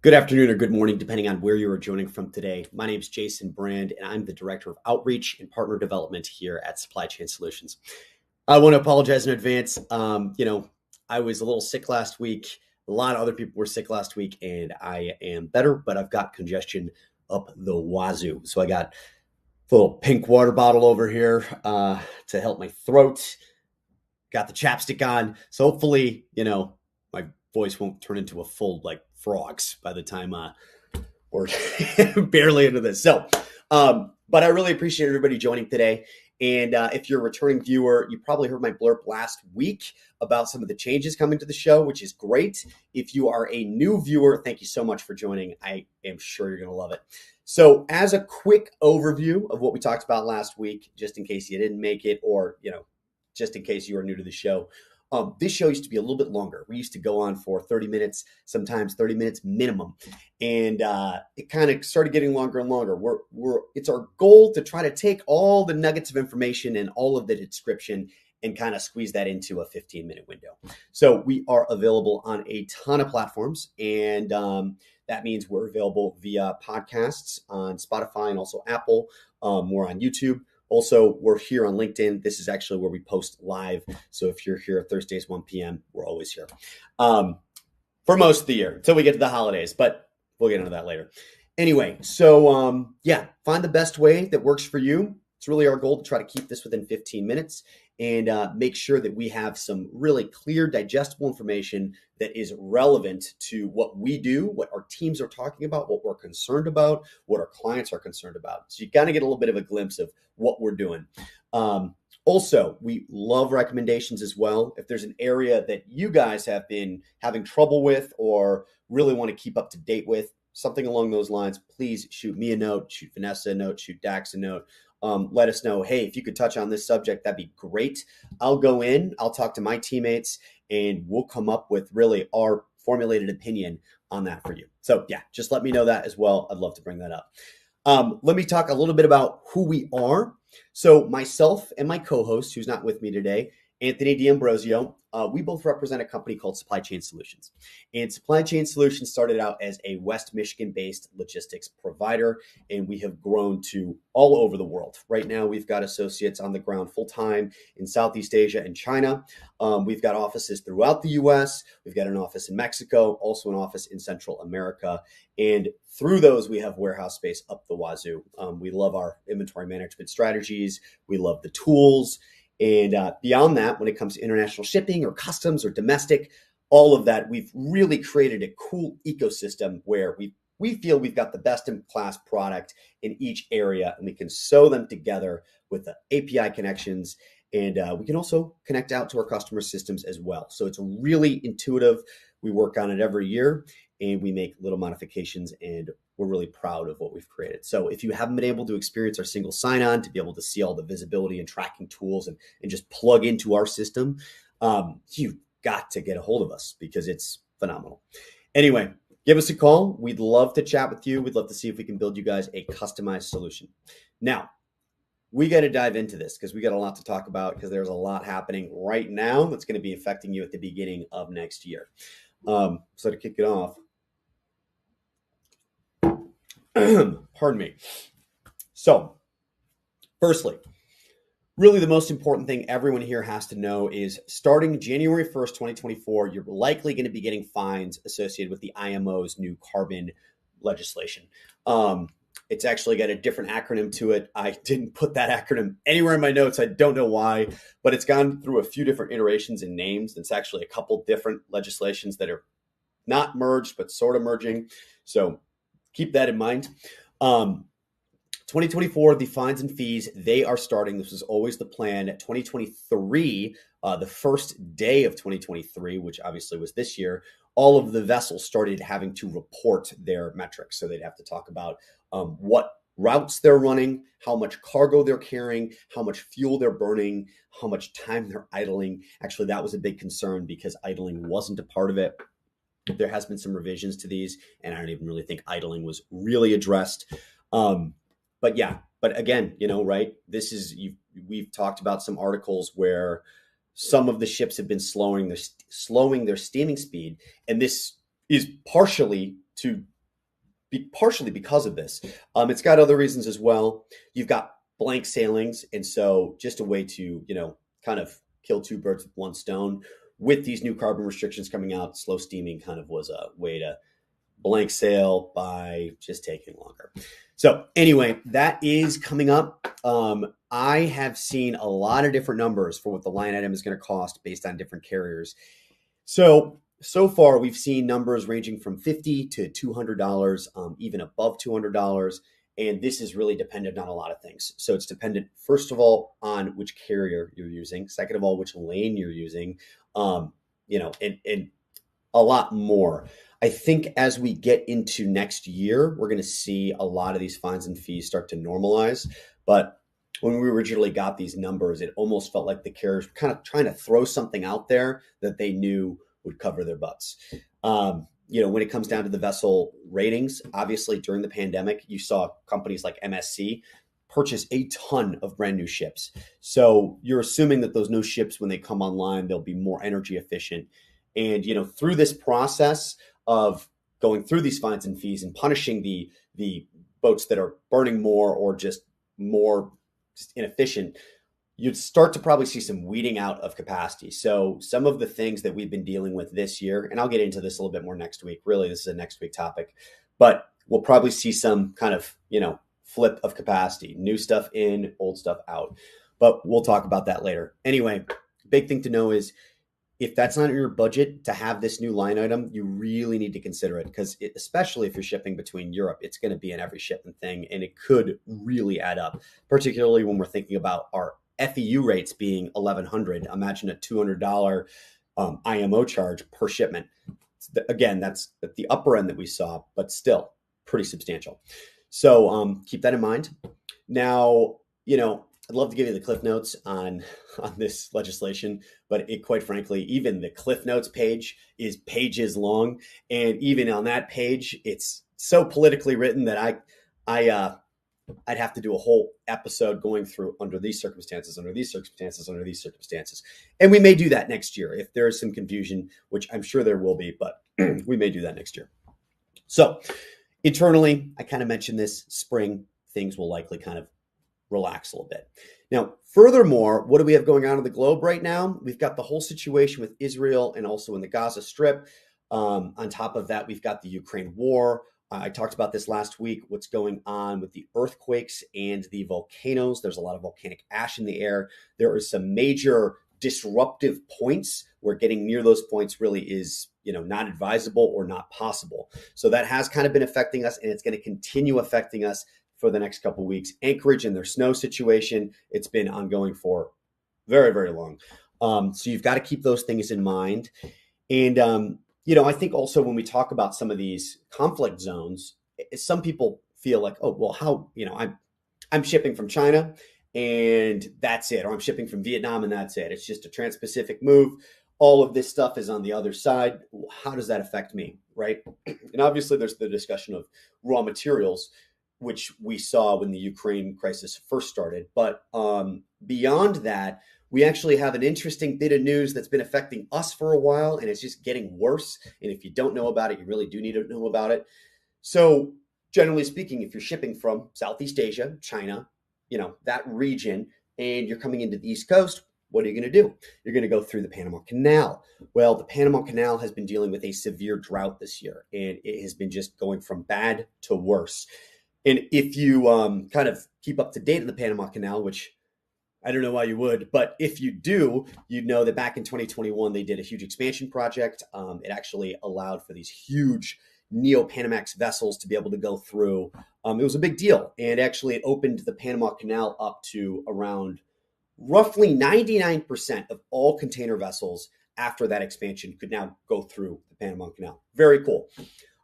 Good afternoon or good morning, depending on where you are joining from today. My name is Jason Brand, and I'm the Director of Outreach and Partner Development here at Supply Chain Solutions. I want to apologize in advance. I was a little sick last week. A lot of other people were sick last week, and I am better, but I've got congestion up the wazoo. So I got a little pink water bottle over here to help my throat. Got the chapstick on. So hopefully, my voice won't turn into a full like frogs by the time we're barely into this. But I really appreciate everybody joining today. And if you're a returning viewer, you probably heard my blurb last week about some of the changes coming to the show, which is great. If you are a new viewer, thank you so much for joining. I am sure you're going to love it. So as a quick overview of what we talked about last week, just in case you didn't make it or, just in case you are new to the show, this show used to be a little bit longer. We used to go on for 30 minutes, sometimes 30 minutes minimum. And it kind of started getting longer and longer. It's our goal to try to take all the nuggets of information and all of the description and kind of squeeze that into a 15-minute window. So we are available on a ton of platforms. And that means we're available via podcasts on Spotify and also Apple. We're on YouTube. Also, we're here on LinkedIn. This is actually where we post live. So if you're here Thursdays, 1 p.m., we're always here for most of the year until we get to the holidays, but we'll get into that later. Anyway, so find the best way that works for you. It's really our goal to try to keep this within 15 minutes and make sure that we have some really clear, digestible information that is relevant to what we do, what our teams are talking about, what we're concerned about, what our clients are concerned about. So you got to get a little bit of a glimpse of what we're doing. Also, we love recommendations as well. If there's an area that you guys have been having trouble with or really want to keep up to date with, something along those lines, please shoot me a note, shoot Vanessa a note, shoot Dax a note. Let us know, hey, if you could touch on this subject, that'd be great. I'll go in, I'll talk to my teammates, and we'll come up with really our formulated opinion on that for you. So just let me know that as well. I'd love to bring that up. Let me talk a little bit about who we are. So myself and my co-host, who's not with me today, Anthony D'Ambrosio, we both represent a company called Supply Chain Solutions. And Supply Chain Solutions started out as a West Michigan-based logistics provider, and we have grown to all over the world. Right now, we've got associates on the ground full-time in Southeast Asia and China. We've got offices throughout the U.S. We've got an office in Mexico, also an office in Central America. And through those, we have warehouse space up the wazoo. We love our inventory management strategies. We love the tools. And beyond that, when it comes to international shipping or customs or domestic, all of that, we've really created a cool ecosystem where we feel we've got the best in class product in each area, and we can sew them together with the API connections. And we can also connect out to our customer systems as well. So it's really intuitive. We work on it every year and we make little modifications, and we're really proud of what we've created. So if you haven't been able to experience our single sign-on, to be able to see all the visibility and tracking tools and just plug into our system, you've got to get a hold of us because it's phenomenal. Anyway, give us a call. We'd love to chat with you. We'd love to see if we can build you guys a customized solution. Now, we got to dive into this because we got a lot to talk about because there's a lot happening right now that's going to be affecting you at the beginning of next year. So to kick it off, pardon me. So, firstly, really the most important thing everyone here has to know is starting January 1st, 2024, you're likely going to be getting fines associated with the IMO's new carbon legislation. It's actually got a different acronym to it. I didn't put that acronym anywhere in my notes. I don't know why, but it's gone through a few different iterations and names. It's actually a couple different legislations that are not merged, but sort of merging. So keep that in mind. 2024, the fines and fees, they are starting. This was always the plan. 2023, the first day of 2023, which obviously was this year, all of the vessels started having to report their metrics. So they'd have to talk about what routes they're running, how much cargo they're carrying, how much fuel they're burning, how much time they're idling. Actually, that was a big concern because idling wasn't a part of it. There has been some revisions to these, and I don't even really think idling was really addressed. But again, right? We've talked about some articles where some of the ships have been slowing their steaming speed, and this is partially to be partially because of this. It's got other reasons as well. You've got blank sailings, and so just a way to, kind of kill two birds with one stone. With these new carbon restrictions coming out, slow steaming kind of was a way to blank sail by just taking longer. So anyway, that is coming up. I have seen a lot of different numbers for what the line item is going to cost based on different carriers. So far, we've seen numbers ranging from $50 to $200, even above $200. And this is really dependent on a lot of things. So it's dependent, first of all, on which carrier you're using. Second of all, which lane you're using, and a lot more. I think as we get into next year, we're going to see a lot of these fines and fees start to normalize. But when we originally got these numbers, it almost felt like the carriers were kind of trying to throw something out there that they knew would cover their butts. When it comes down to the vessel ratings, obviously during the pandemic, you saw companies like MSC purchase a ton of brand new ships. So you're assuming that those new ships, when they come online, they'll be more energy efficient. And, through this process of going through these fines and fees and punishing the boats that are burning more or just more inefficient, you'd start to probably see some weeding out of capacity. So some of the things that we've been dealing with this year, and I'll get into this a little bit more next week. Really, this is a next week topic, but we'll probably see some kind of, flip of capacity, new stuff in, old stuff out, but we'll talk about that later. Anyway, big thing to know is if that's not in your budget to have this new line item, you really need to consider it because especially if you're shipping between Europe, it's going to be in every shipment thing and it could really add up, particularly when we're thinking about our FEU rates being $1,100. Imagine a $200 IMO charge per shipment. Again, that's at the upper end that we saw, but still pretty substantial. So keep that in mind. Now, I'd love to give you the Cliff Notes on this legislation, but quite frankly, even the Cliff Notes page is pages long. And even on that page, it's so politically written that I'd have to do a whole episode going through under these circumstances. And we may do that next year if there is some confusion, which I'm sure there will be, but we may do that next year. So internally, I kind of mentioned this spring, things will likely kind of relax a little bit. Now, furthermore, what do we have going on in the globe right now? We've got the whole situation with Israel and also in the Gaza Strip. On top of that, we've got the Ukraine war. I talked about this last week, what's going on with the earthquakes and the volcanoes. There's a lot of volcanic ash in the air. There are some major disruptive points where getting near those points really is, not advisable or not possible. So that has kind of been affecting us, and it's going to continue affecting us for the next couple of weeks. Anchorage and their snow situation, it's been ongoing for very, very long. So you've got to keep those things in mind. And, I think also when we talk about some of these conflict zones, some people feel like, oh, well, how, I'm shipping from China and that's it. Or I'm shipping from Vietnam and that's it. It's just a trans-Pacific move. All of this stuff is on the other side. How does that affect me, right? And obviously there's the discussion of raw materials, which we saw when the Ukraine crisis first started. But beyond that, we actually have an interesting bit of news that's been affecting us for a while, and it's just getting worse. And if you don't know about it, you really do need to know about it. So generally speaking, if you're shipping from Southeast Asia, China, that region, and you're coming into the East Coast, what are you going to do? You're going to go through the Panama Canal. Well, the Panama Canal has been dealing with a severe drought this year, and it has been just going from bad to worse. And if you kind of keep up to date on the Panama Canal, which I don't know why you would, but if you do, you'd know that back in 2021, they did a huge expansion project. It actually allowed for these huge Neo-Panamax vessels to be able to go through. It was a big deal. And actually, it opened the Panama Canal up to around roughly 99% of all container vessels after that expansion could now go through the Panama Canal. Very cool.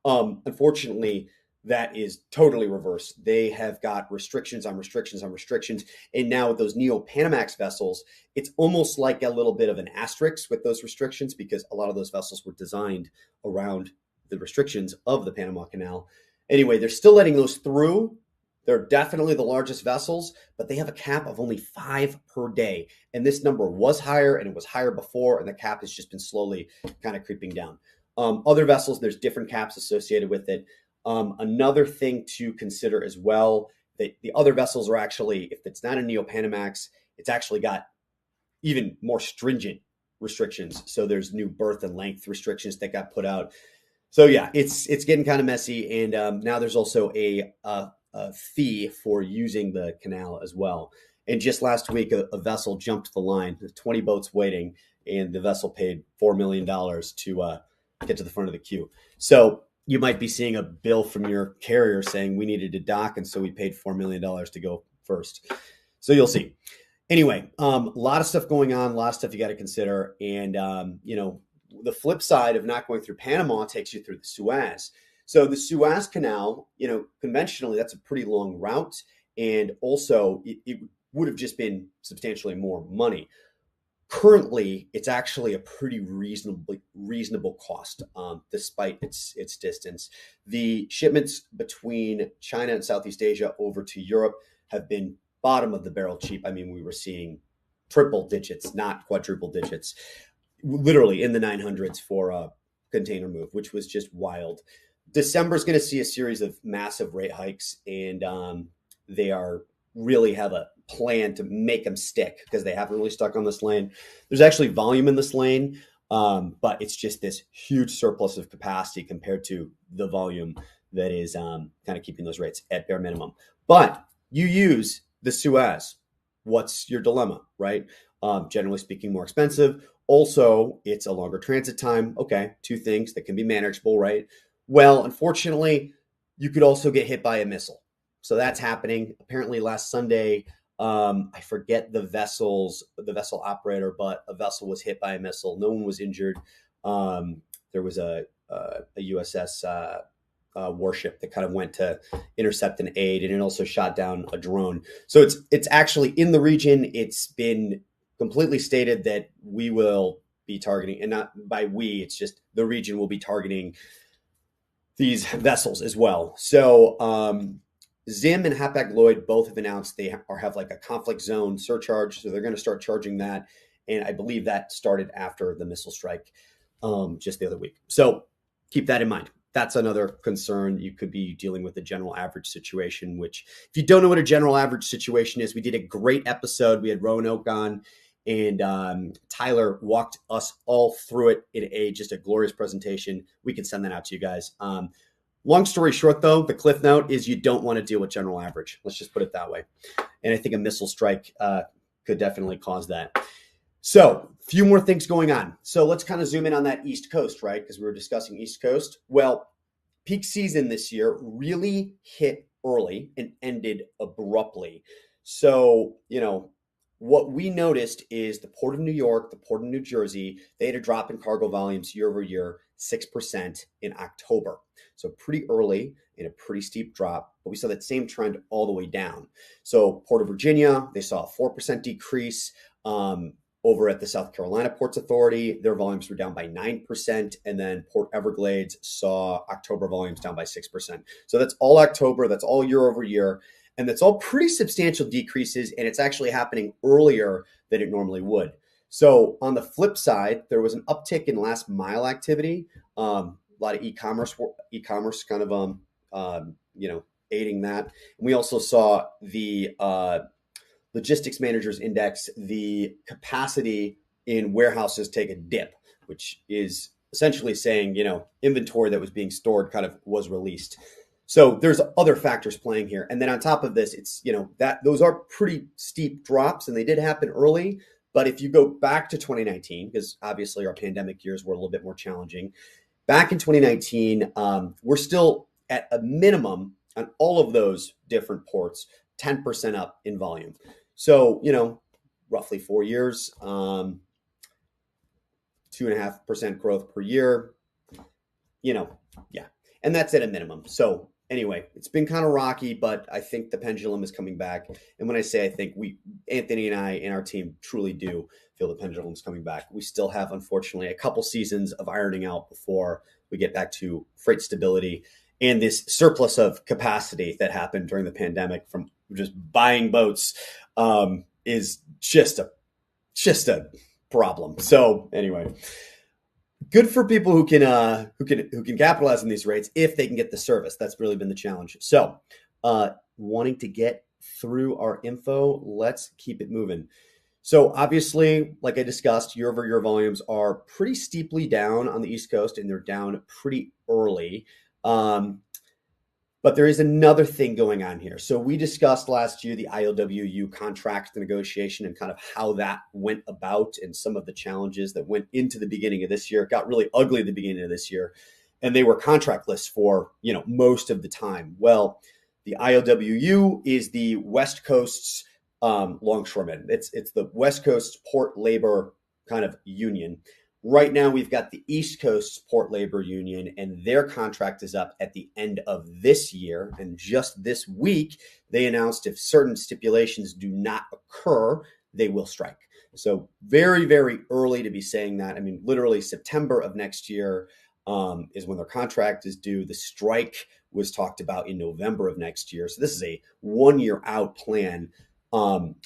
Unfortunately, that is totally reversed. They have got restrictions on restrictions on restrictions. And now with those Neo-Panamax vessels, it's almost like a little bit of an asterisk with those restrictions because a lot of those vessels were designed around the restrictions of the Panama Canal. Anyway, they're still letting those through. They're definitely the largest vessels, but they have a cap of only 5 per day. And this number was higher and it was higher before, and the cap has just been slowly kind of creeping down. Other vessels, there's different caps associated with it. Another thing to consider as well, that the other vessels are actually, if it's not a Neo-Panamax, it's actually got even more stringent restrictions. So there's new berth and length restrictions that got put out. So yeah, it's getting kind of messy, and now there's also a fee for using the canal as well. And just last week, a vessel jumped the line, 20 boats waiting, and the vessel paid $4 million to get to the front of the queue. So you might be seeing a bill from your carrier saying we needed to dock, and so we paid $4 million to go first. So you'll see. Anyway, a lot of stuff going on, a lot of stuff you got to consider. And, the flip side of not going through Panama takes you through the Suez. So the Suez Canal, conventionally, that's a pretty long route. And also, it would have just been substantially more money. Currently, it's actually a pretty reasonable cost, despite its distance. The shipments between China and Southeast Asia over to Europe have been bottom of the barrel cheap. I mean, we were seeing triple digits, not quadruple digits, literally in the 900s for a container move, which was just wild. December is going to see a series of massive rate hikes, and they really have a plan to make them stick because they haven't really stuck on this lane. There's actually volume in this lane, but it's just this huge surplus of capacity compared to the volume that is kind of keeping those rates at bare minimum. But you use the Suez. What's your dilemma, right? Generally speaking, more expensive. Also, it's a longer transit time. Okay, two things that can be manageable, right? Well, unfortunately, you could also get hit by a missile. So that's happening. Apparently last Sunday, I forget the vessel operator, but a vessel was hit by a missile. No one was injured. There was a USS warship that kind of went to intercept an aid, and it also shot down a drone. So it's actually in the region. It's been completely stated that we will be targeting, and not by we, it's just the region will be targeting these vessels as well. So Zim and Hapag-Lloyd both have announced they have like a conflict zone surcharge. So they're going to start charging that. And I believe that started after the missile strike just the other week. So keep that in mind. That's another concern. You could be dealing with a general average situation, which if you don't know what a general average situation is, we did a great episode. We had Roanoke on, and Tyler walked us all through it in just a glorious presentation. We can send that out to you guys. Long story short, though, the cliff note is you don't want to deal with general average. Let's just put it that way. And I think a missile strike could definitely cause that. So a few more things going on. So let's kind of zoom in on that East Coast, right? Because we were discussing East Coast. Well, peak season this year really hit early and ended abruptly. So, what we noticed is the Port of New York, the Port of New Jersey, they had a drop in cargo volumes year over year, 6% in October. So pretty early and a pretty steep drop, but we saw that same trend all the way down. So Port of Virginia, they saw a 4% decrease. Over at the South Carolina Ports Authority, their volumes were down by 9%. And then Port Everglades saw October volumes down by 6%. So that's all October. That's all year over year. And that's all pretty substantial decreases. And it's actually happening earlier than it normally would. So on the flip side, there was an uptick in last mile activity. A lot of e-commerce kind of, aiding that. And we also saw the Logistics Managers Index, the capacity in warehouses take a dip, which is essentially saying, inventory that was being stored kind of was released. So there's other factors playing here. And then on top of this, it's, that those are pretty steep drops, and they did happen early. But if you go back to 2019, because obviously our pandemic years were a little bit more challenging, back in 2019, we're still at a minimum on all of those different ports, 10% up in volume. So, roughly 4 years, 2.5% growth per year, yeah. And that's at a minimum. So anyway, it's been kind of rocky, but I think the pendulum is coming back. And when I say I think, Anthony and I and our team truly do feel the pendulum is coming back. We still have, unfortunately, a couple seasons of ironing out before we get back to freight stability. And this surplus of capacity that happened during the pandemic from just buying boats is just a problem. So anyway, good for people who can capitalize on these rates if they can get the service. That's really been the challenge. So, wanting to get through our info, let's keep it moving. So obviously, like I discussed, year over year volumes are pretty steeply down on the East Coast, and they're down pretty early. Um, but there is another thing going on here. So we discussed last year the IOWU contract negotiation and kind of how that went about and some of the challenges that went into the beginning of this year. It got really ugly at the beginning of this year, and they were contractless for most of the time. Well, the IOWU is the West Coast's longshoremen. It's the West Coast Port Labor kind of union. Right now, we've got the East Coast Port Labor Union, and their contract is up at the end of this year. And just this week, they announced if certain stipulations do not occur, they will strike. So very, very early to be saying that. I mean, literally September of next year is when their contract is due. The strike was talked about in November of next year. So this is a 1 year out plan.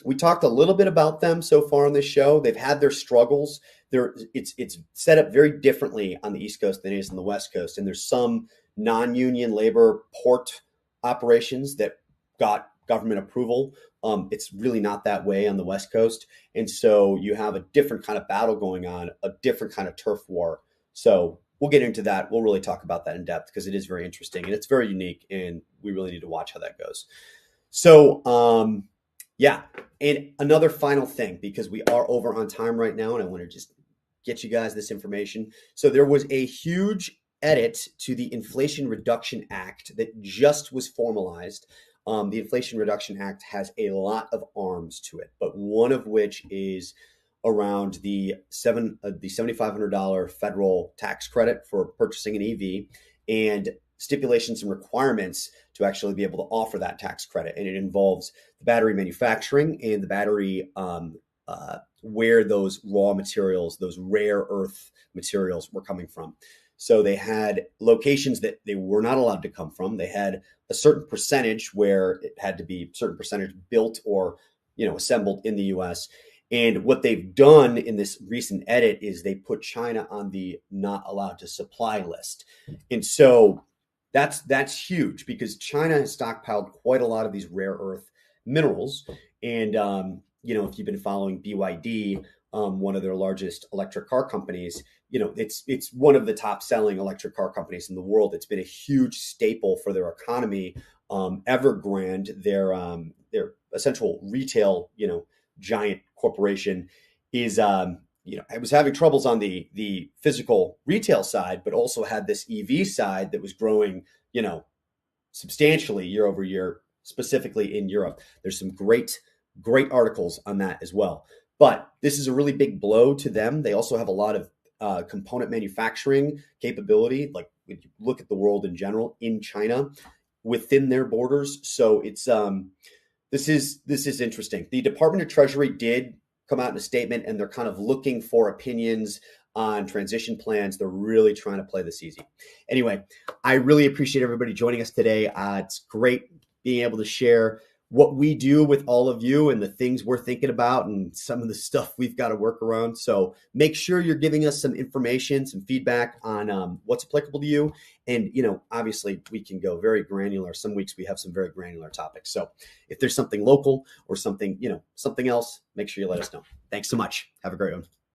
We talked a little bit about them so far on this show. They've had their struggles. It's set up very differently on the East Coast than it is on the West Coast. And there's some non-union labor port operations that got government approval. It's really not that way on the West Coast. And so you have a different kind of battle going on, a different kind of turf war. So we'll get into that. We'll really talk about that in depth because it is very interesting and it's very unique, and we really need to watch how that goes. So, yeah. And another final thing, because we are over on time right now, and I want to just get you guys this information. So there was a huge edit to the Inflation Reduction Act that just was formalized. The Inflation Reduction Act has a lot of arms to it, but one of which is around the $7,500 federal tax credit for purchasing an EV, and stipulations and requirements to actually be able to offer that tax credit. And it involves the battery manufacturing and the battery where those raw materials, those rare earth materials were coming from. So they had locations that they were not allowed to come from. They had a certain percentage where it had to be a certain percentage built or assembled in the US. And what they've done in this recent edit is they put China on the not allowed to supply list. And so that's huge because China has stockpiled quite a lot of these rare earth minerals. And, if you've been following BYD, one of their largest electric car companies, it's one of the top selling electric car companies in the world. It's been a huge staple for their economy. Evergrande, their essential retail, giant corporation is, I was having troubles on the physical retail side, but also had this EV side that was growing, substantially year over year, specifically in Europe. There's some great articles on that as well. But this is a really big blow to them. They also have a lot of component manufacturing capability, like when you look at the world in general, in China, within their borders. So it's this is interesting. The Department of Treasury did come out in a statement, and they're kind of looking for opinions on transition plans. They're really trying to play this easy. Anyway, I really appreciate everybody joining us today. It's great being able to share what we do with all of you and the things we're thinking about and some of the stuff we've got to work around. So make sure you're giving us some information, some feedback on what's applicable to you. And, obviously we can go very granular. Some weeks we have some very granular topics. So if there's something local or something, something else, make sure you let us know. Thanks so much. Have a great one.